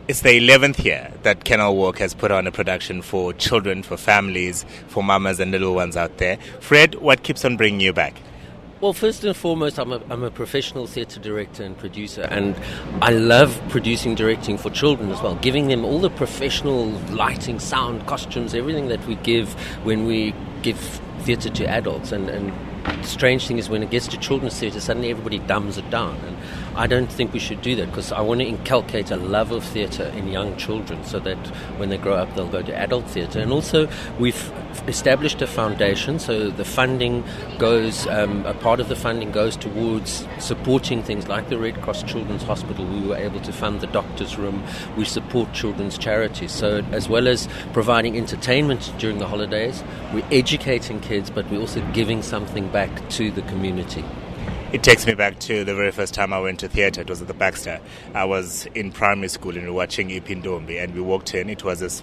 It's the 11th year that Canal Walk has put on a production for children, for families, for mamas and little ones out there. Fred, what keeps on bringing you back? Well, first and foremost, I'm a professional theatre director and producer, and I love producing, directing for children as well, giving them all the professional lighting, sound, costumes, everything that we give when we give theatre to adults. And the strange thing is when it gets to children's theatre, suddenly everybody dumbs it down. And I don't think we should do that, because I want to inculcate a love of theatre in young children so that when they grow up they'll go to adult theatre. And also we've established a foundation, so the funding goes, a part of the funding goes towards supporting things like the Red Cross Children's Hospital. We were able to fund the doctor's room. We support children's charities. So as well as providing entertainment during the holidays, we're educating kids, but we're also giving something back to the community. It takes me back to the very first time I went to theatre. It was at the Baxter. I was in primary school and we were watching Ipindombi, and we walked in. It was this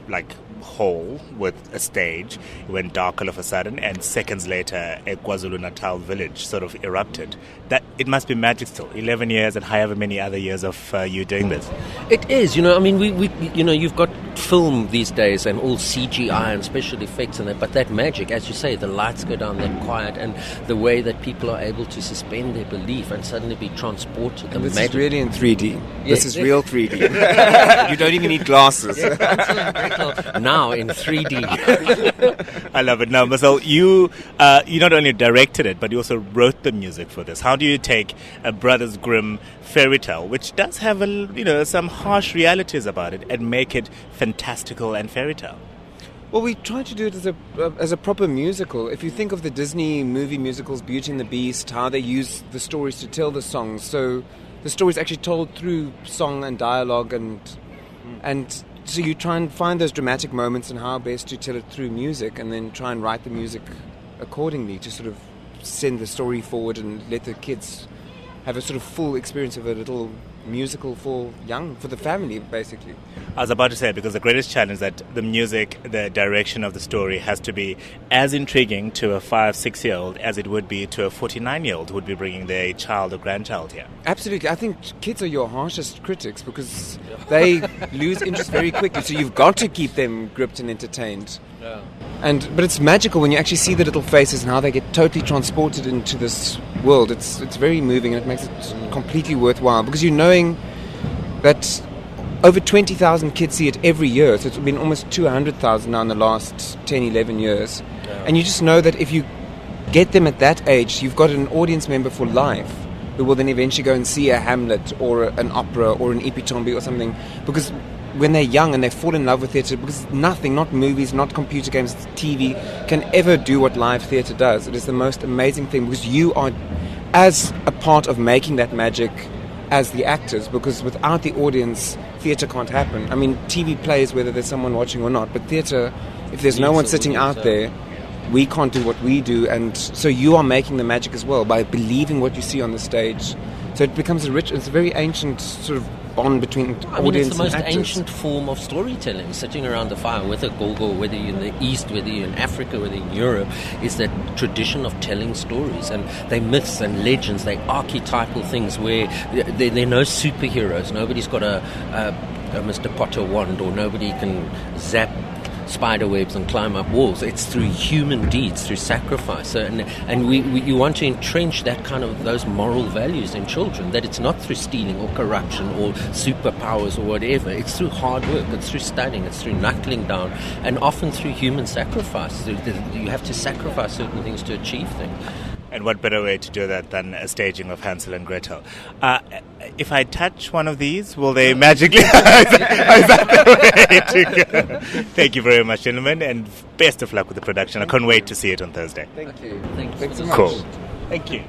hall with a stage. It went dark all of a sudden, and seconds later a KwaZulu-Natal village sort of erupted. That it must be magic still. 11 years and however many other years of you doing this. It is. I mean, we you've got film these days and all CGI and special effects and that, but that magic, as you say, the lights go down, that quiet, and the way that people are able to suspend their belief and suddenly be transported. And this is really in 3D. This is real 3D. You don't even need glasses. Hansel and Gretel now in 3D. I love it. Now, Marcel, you not only directed it, but you also wrote the music for this. How do you take a Brothers Grimm fairy tale, which does have some harsh realities about it, and make it fantastical and fairy tale? Well, we try to do it as a proper musical. If you think of the Disney movie musicals, Beauty and the Beast, how they use the stories to tell the songs. So the story is actually told through song and dialogue, and so you try and find those dramatic moments and how best to tell it through music, and then try and write the music accordingly to sort of send the story forward and let the kids have a sort of full experience of a little musical for the family, basically. I was about to say, because the greatest challenge is that the music, the direction of the story has to be as intriguing to a 5-6-year-old as it would be to a 49-year-old who would be bringing their child or grandchild here. Absolutely. I think kids are your harshest critics because they lose interest very quickly, so you've got to keep them gripped and entertained. Yeah. But it's magical when you actually see the little faces and how they get totally transported into this world. It's very moving, and it makes it completely worthwhile, because you're knowing that over 20,000 kids see it every year. So it's been almost 200,000 now in the last 10, 11 years. Yeah. And you just know that if you get them at that age, you've got an audience member for life who will then eventually go and see a Hamlet or an opera or an Ipitombi or something, because when they're young and they fall in love with theatre, because nothing, not movies, not computer games, TV, can ever do what live theatre does. It is the most amazing thing, because you are as a part of making that magic as the actors, because without the audience, theatre can't happen. I mean, TV plays whether there's someone watching or not, but theatre, if there's no one sitting out there, we can't do what we do, and so you are making the magic as well by believing what you see on the stage. So it becomes it's a very ancient sort of bond between audience and actors. It's the most ancient form of storytelling, sitting around the fire with a gogo, whether you're in the East, whether you're in Africa, whether in Europe, is that tradition of telling stories. And they're myths and legends, they're archetypal things where they're no superheroes. Nobody's got a Mr. Potter wand, or nobody can zap spider webs and climb up walls. It's through human deeds, through sacrifice, and you want to entrench that kind of those moral values in children, that it's not through stealing or corruption or superpowers or whatever. It's through hard work, it's through studying, it's through knuckling down, and often through human sacrifice. You have to sacrifice certain things to achieve things. And what better way to do that than a staging of Hansel and Gretel? If I touch one of these, will they magically... Is that the way to go? Thank you very much, gentlemen, and best of luck with the production. I can't wait to see it on Thursday. Thank you. Thanks so much. Cool. Thank you.